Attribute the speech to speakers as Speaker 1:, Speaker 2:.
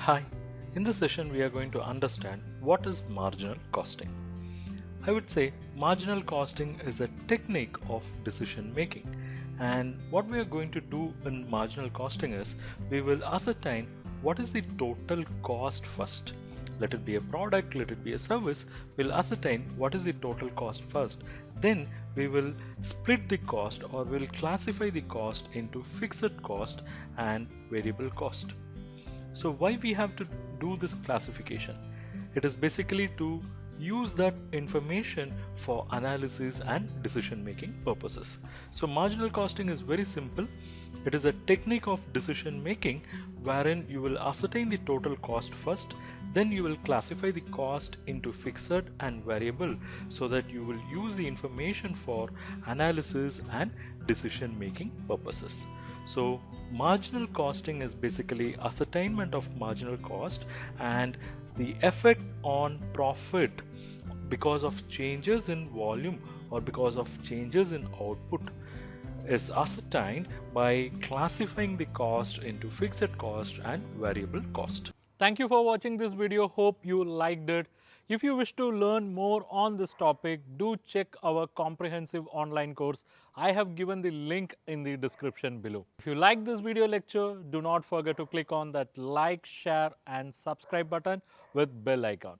Speaker 1: Hi, in this session we are going to understand what is marginal costing. I would say marginal costing is a technique of decision making, and what we are going to do in marginal costing is we will ascertain what is the total cost first. Let it be a product, let it be a service, we'll ascertain what is the total cost first. Then we will split the cost or we'll classify the cost into fixed cost and variable cost. So why we have to do this classification? It is basically to use that information for analysis and decision making purposes. So marginal costing is very simple. It is a technique of decision making wherein you will ascertain the total cost first, then you will classify the cost into fixed and variable so that you will use the information for analysis and decision making purposes. So marginal costing is basically ascertainment of marginal cost and the effect on profit because of changes in volume or because of changes in output is ascertained by classifying the cost into fixed cost and variable cost.
Speaker 2: Thank you for watching this video. Hope you liked it. If you wish to learn more on this topic, do check our comprehensive online course. I have given the link in the description below. If you like this video lecture, do not forget to click on that like, share and subscribe button with bell icon.